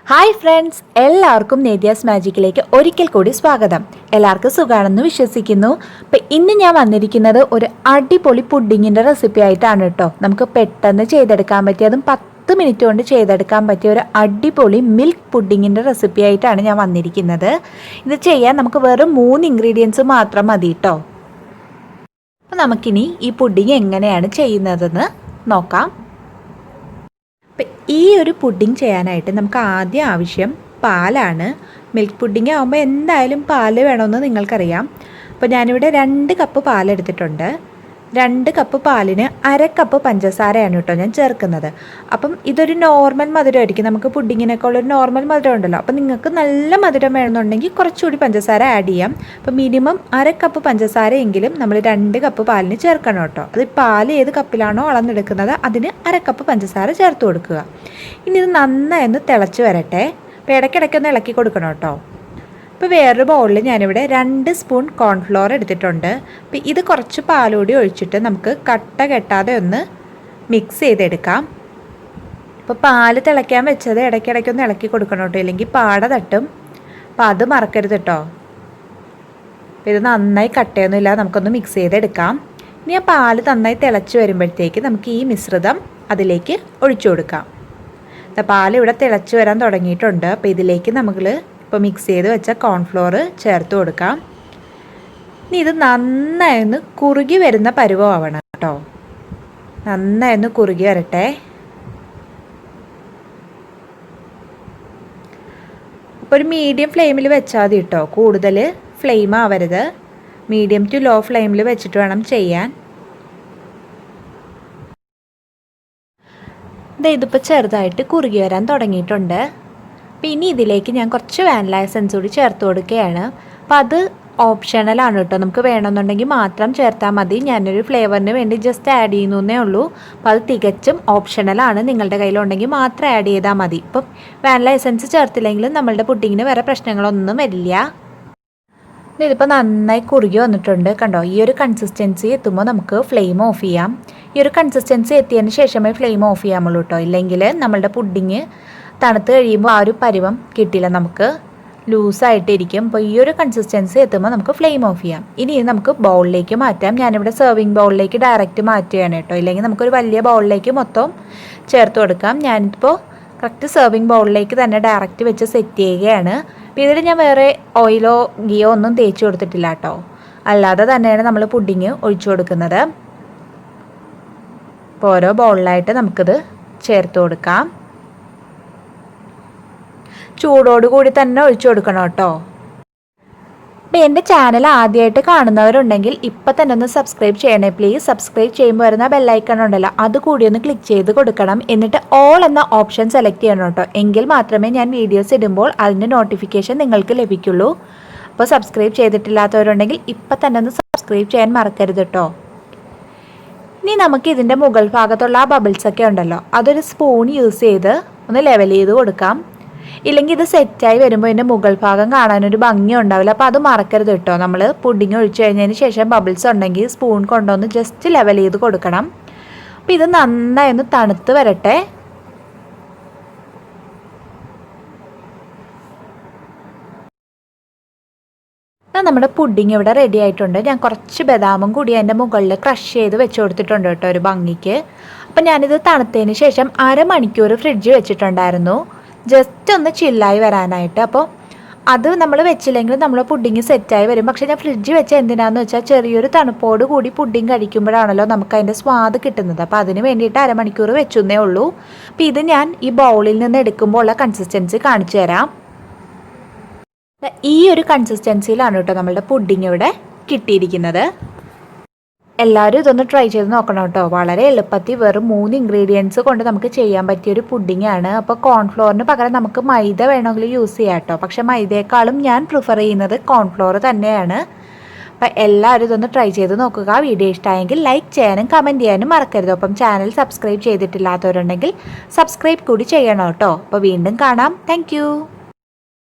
Hi friends, എല്ലാവർക്കും നെഥിയാസ്മാജിക്കിലേക്ക് ഒരിക്കൽ കൂടി സ്വാഗതം. എല്ലാവർക്കും സുഖമാണെന്ന് വിശ്വസിക്കുന്നു. അപ്പം ഇന്ന് ഞാൻ വന്നിരിക്കുന്നത് ഒരു അടിപൊളി പുഡിങ്ങിൻ്റെ റെസിപ്പി ആയിട്ടാണ് കേട്ടോ. നമുക്ക് പെട്ടെന്ന് ചെയ്തെടുക്കാൻ പറ്റിയ, അതും 10 മിനിറ്റ് കൊണ്ട് ചെയ്തെടുക്കാൻ പറ്റിയ ഒരു അടിപൊളി മിൽക്ക് പുഡിങ്ങിൻ്റെ റെസിപ്പി ആയിട്ടാണ് ഞാൻ വന്നിരിക്കുന്നത്. ഇത് ചെയ്യാൻ നമുക്ക് വെറും 3 ഇൻഗ്രീഡിയൻസ് മാത്രം മതി കേട്ടോ. അപ്പം നമുക്കിനി ഈ പുഡിങ് എങ്ങനെയാണ് ചെയ്യുന്നതെന്ന് നോക്കാം. അപ്പം ഈ ഒരു പുഡിങ് ചെയ്യാനായിട്ട് നമുക്ക് ആദ്യം ആവശ്യം പാലാണ്. മിൽക്ക് പുഡിങ് ആകുമ്പോൾ എന്തായാലും പാൽ വേണമെന്ന് നിങ്ങൾക്കറിയാം. അപ്പോൾ ഞാനിവിടെ 2 കപ്പ് പാലെടുത്തിട്ടുണ്ട്. 2 കപ്പ് പാലിന് 1/2 കപ്പ് പഞ്ചസാരയാണ് കേട്ടോ ഞാൻ ചേർക്കുന്നത്. അപ്പം ഇതൊരു നോർമൽ മധുരമായിരിക്കും. നമുക്ക് പുഡിങ്ങിനൊക്കെ ഉള്ളൊരു നോർമൽ മധുരം ഉണ്ടല്ലോ. അപ്പം നിങ്ങൾക്ക് നല്ല മധുരം വേണമെന്നുണ്ടെങ്കിൽ കുറച്ചുകൂടി പഞ്ചസാര ആഡ് ചെയ്യാം. അപ്പം മിനിമം 1/2 കപ്പ് പഞ്ചസാരയെങ്കിലും നമ്മൾ 2 കപ്പ് പാലിന് ചേർക്കണം കേട്ടോ. അത് പാൽ ഏത് കപ്പിലാണോ അളന്നെടുക്കുന്നത് അതിന് 1/2 കപ്പ് പഞ്ചസാര ചേർത്ത് കൊടുക്കുക. ഇനി ഇത് നന്നായി ഒന്ന് തിളച്ച് വരട്ടെ. അപ്പോൾ ഇടയ്ക്കിടയ്ക്കൊന്ന് ഇളക്കി കൊടുക്കണം കേട്ടോ. ഇപ്പോൾ വേറൊരു ബൗളിൽ ഞാനിവിടെ 2 സ്പൂൺ കോൺഫ്ലോർ എടുത്തിട്ടുണ്ട്. അപ്പോൾ ഇത് കുറച്ച് പാലുകൂടി ഒഴിച്ചിട്ട് നമുക്ക് കട്ട കെട്ടാതെ ഒന്ന് മിക്സ് ചെയ്തെടുക്കാം. ഇപ്പോൾ പാല് തിളയ്ക്കാൻ വെച്ചത് ഇടയ്ക്കിടയ്ക്കൊന്ന് ഇളക്കി കൊടുക്കണം കേട്ടോ, ഇല്ലെങ്കിൽ പാട തട്ടും. അപ്പോൾ അത് മറക്കരുത് കേട്ടോ. അപ്പോൾ ഇത് നന്നായി കട്ടയൊന്നുമില്ല, നമുക്കൊന്ന് മിക്സ് ചെയ്തെടുക്കാം. ഇനി ആ പാല് നന്നായി തിളച്ച് വരുമ്പോഴത്തേക്ക് നമുക്ക് ഈ മിശ്രിതം അതിലേക്ക് ഒഴിച്ചു കൊടുക്കാം. പാല് ഇവിടെ തിളച്ച് വരാൻ തുടങ്ങിയിട്ടുണ്ട്. അപ്പോൾ ഇതിലേക്ക് നമ്മൾ ഇപ്പോൾ മിക്സ് ചെയ്ത് വെച്ച കോൺഫ്ലോർ ചേർത്ത് കൊടുക്കാം. ഇനി ഇത് നന്നായി ഒന്ന് കുറുകി വരുന്ന പരുവമാവണം കേട്ടോ. നന്നായി ഒന്ന് കുറുകി വരട്ടെ. അപ്പോൾ ഒരു മീഡിയം ഫ്ലെയിമിൽ വെച്ചാൽ മതി കേട്ടോ. കൂടുതൽ ഫ്ലെയിം ആവരുത്. മീഡിയം ടു ലോ ഫ്ലെയിമിൽ വെച്ചിട്ട് വേണം ചെയ്യാൻ. ഇതിപ്പോൾ ചെറുതായിട്ട് കുറുകി വരാൻ തുടങ്ങിയിട്ടുണ്ട്. അപ്പോൾ ഇനി ഇതിലേക്ക് ഞാൻ കുറച്ച് വാനില എസൻസ് കൂടി ചേർത്ത് കൊടുക്കുകയാണ്. അപ്പോൾ അത് ഓപ്ഷണലാണ് കേട്ടോ. നമുക്ക് വേണമെന്നുണ്ടെങ്കിൽ മാത്രം ചേർത്താൽ മതി. ഞാനൊരു ഫ്ലേവറിന് വേണ്ടി ജസ്റ്റ് ആഡ് ചെയ്യുന്നേ ഉള്ളൂ. അപ്പോൾ അത് തികച്ചും ഓപ്ഷണലാണ്. നിങ്ങളുടെ കയ്യിലുണ്ടെങ്കിൽ മാത്രം ആഡ് ചെയ്താൽ മതി. ഇപ്പം വാനില എസൻസ് ചേർത്തില്ലെങ്കിലും നമ്മളുടെ പുഡിങ്ങിന് വേറെ പ്രശ്നങ്ങളൊന്നും വരില്ല. ഇതിപ്പോൾ നന്നായി കുറുകി വന്നിട്ടുണ്ട് കണ്ടോ. ഈ ഒരു കൺസിസ്റ്റൻസി എത്തുമ്പോൾ നമുക്ക് ഫ്ലെയിം ഓഫ് ചെയ്യാം. ഈ ഒരു കൺസിസ്റ്റൻസി എത്തിയതിന് ശേഷമേ ഫ്ലെയിം ഓഫ് ചെയ്യാമുള്ളൂ കേട്ടോ. ഇല്ലെങ്കിൽ നമ്മളുടെ പുഡിങ് തണുത്ത് കഴിയുമ്പോൾ ആ ഒരു പരുവം കിട്ടില്ല, നമുക്ക് ലൂസായിട്ടിരിക്കും. അപ്പോൾ ഈ ഒരു കൺസിസ്റ്റൻസി എത്തുമ്പോൾ നമുക്ക് ഫ്ലെയിം ഓഫ് ചെയ്യാം. ഇനി നമുക്ക് ബൗളിലേക്ക് മാറ്റാം. ഞാനിവിടെ സെർവിങ് ബൗളിലേക്ക് ഡയറക്റ്റ് മാറ്റുകയാണ് കേട്ടോ. ഇല്ലെങ്കിൽ നമുക്കൊരു വലിയ ബൗളിലേക്ക് മൊത്തം ചേർത്ത് കൊടുക്കാം. ഞാനിപ്പോൾ കറക്റ്റ് സെർവിങ് ബൗളിലേക്ക് തന്നെ ഡയറക്റ്റ് വെച്ച് സെറ്റ് ചെയ്യുകയാണ്. അപ്പോൾ ഇതിൽ ഞാൻ വേറെ ഓയിലോ ഗീയോ ഒന്നും തേച്ച് കൊടുത്തിട്ടില്ല കേട്ടോ. അല്ലാതെ തന്നെയാണ് നമ്മൾ പുഡിങ് ഒഴിച്ചു കൊടുക്കുന്നത്. അപ്പോൾ ഓരോ ബൗളിലായിട്ട് നമുക്കിത് ചേർത്ത് കൊടുക്കാം. ചൂടോടുകൂടി തന്നെ ഒഴിച്ചു കൊടുക്കണം കേട്ടോ. അപ്പോൾ എൻ്റെ ചാനൽ ആദ്യമായിട്ട് കാണുന്നവരുണ്ടെങ്കിൽ ഇപ്പം തന്നെ ഒന്ന് സബ്സ്ക്രൈബ് ചെയ്യണേ പ്ലീസ്. സബ്സ്ക്രൈബ് ചെയ്യുമ്പോൾ വരുന്ന ബെല്ലൈക്കൺ ഉണ്ടല്ലോ, അത് കൂടി ഒന്ന് ക്ലിക്ക് ചെയ്ത് കൊടുക്കണം. എന്നിട്ട് ഓൾ എന്ന ഓപ്ഷൻ സെലക്ട് ചെയ്യണം കേട്ടോ. എങ്കിൽ മാത്രമേ ഞാൻ വീഡിയോസ് ഇടുമ്പോൾ അതിൻ്റെ നോട്ടിഫിക്കേഷൻ നിങ്ങൾക്ക് ലഭിക്കുള്ളൂ. അപ്പോൾ സബ്സ്ക്രൈബ് ചെയ്തിട്ടില്ലാത്തവരുണ്ടെങ്കിൽ ഇപ്പം തന്നെ ഒന്ന് സബ്സ്ക്രൈബ് ചെയ്യാൻ മറക്കരുത് കേട്ടോ. ഇനി നമുക്ക് ഇതിൻ്റെ മുകൾ ഭാഗത്തുള്ള ആ ബബിൾസൊക്കെ ഉണ്ടല്ലോ, അതൊരു സ്പൂൺ യൂസ് ചെയ്ത് ഒന്ന് ലെവൽ ചെയ്ത് കൊടുക്കാം. ഇല്ലെങ്കിൽ ഇത് സെറ്റായി വരുമ്പോൾ ഇതിൻ്റെ മുകൾ ഭാഗം കാണാനൊരു ഭംഗി ഉണ്ടാവില്ല. അപ്പോൾ അത് മറക്കരുത് കേട്ടോ. നമ്മൾ പുഡിങ് ഒഴിച്ചു കഴിഞ്ഞതിന് ശേഷം ബബിൾസ് ഉണ്ടെങ്കിൽ സ്പൂൺ കൊണ്ടുവന്ന് ജസ്റ്റ് ലെവൽ ചെയ്ത് കൊടുക്കണം. അപ്പോൾ ഇത് നന്നായി ഒന്ന് തണുത്ത് വരട്ടെ. നമ്മുടെ പുഡിങ് ഇവിടെ റെഡി ആയിട്ടുണ്ട്. ഞാൻ കുറച്ച് ബദാമും കൂടി അതിൻ്റെ മുകളിൽ ക്രഷ് ചെയ്ത് വെച്ച് കൊടുത്തിട്ടുണ്ട് കേട്ടോ ഒരു ഭംഗിക്ക്. അപ്പം ഞാനിത് തണുത്തതിന് ശേഷം 1/2 മണിക്കൂർ ഫ്രിഡ്ജ് വെച്ചിട്ടുണ്ടായിരുന്നു, ജസ്റ്റ് ഒന്ന് ചില്ലായി വരാനായിട്ട്. അപ്പോൾ അത് നമ്മൾ വെച്ചില്ലെങ്കിൽ നമ്മൾ പുഡിങ് സെറ്റായി വരും. പക്ഷേ ഞാൻ ഫ്രിഡ്ജ് വെച്ച എന്തിനാണെന്ന് വെച്ചാൽ ചെറിയൊരു തണുപ്പോട് കൂടി പുഡിങ് കഴിക്കുമ്പോഴാണല്ലോ നമുക്ക് അതിൻ്റെ സ്വാദ് കിട്ടുന്നത്. അപ്പോൾ അതിന് വേണ്ടിയിട്ട് 1/2 മണിക്കൂർ വെച്ചെന്നേ ഉള്ളൂ. അപ്പോൾ ഇത് ഞാൻ ഈ ബൗളിൽ നിന്ന് എടുക്കുമ്പോൾ ഉള്ള കൺസിസ്റ്റൻസി കാണിച്ചു തരാം. ഈ ഒരു കൺസിസ്റ്റൻസിയിലാണ് കേട്ടോ നമ്മളുടെ പുഡിങ് ഇവിടെ കിട്ടിയിരിക്കുന്നത്. എല്ലാവരും ഇതൊന്ന് ട്രൈ ചെയ്ത് നോക്കണം കേട്ടോ. വളരെ എളുപ്പത്തിൽ വെറും 3 ഇൻഗ്രീഡിയൻസ് കൊണ്ട് നമുക്ക് ചെയ്യാൻ പറ്റിയൊരു പുഡിങ്ങാണ്. അപ്പോൾ കോൺഫ്ലോറിന് പകരം നമുക്ക് മൈദ വേണമെങ്കിൽ യൂസ് ചെയ്യാം കേട്ടോ. പക്ഷേ മൈദയേക്കാളും ഞാൻ പ്രിഫർ ചെയ്യുന്നത് കോൺഫ്ലോർ തന്നെയാണ്. അപ്പോൾ എല്ലാവരും ഇതൊന്ന് ട്രൈ ചെയ്ത് നോക്കുക. വീഡിയോ ഇഷ്ടമായെങ്കിൽ ലൈക്ക് ചെയ്യാനും കമൻറ്റ് ചെയ്യാനും മറക്കരുത്. അപ്പം ചാനൽ സബ്സ്ക്രൈബ് ചെയ്തിട്ടില്ലാത്തവരുണ്ടെങ്കിൽ സബ്സ്ക്രൈബ് കൂടി ചെയ്യണം കേട്ടോ. അപ്പോൾ വീണ്ടും കാണാം. താങ്ക്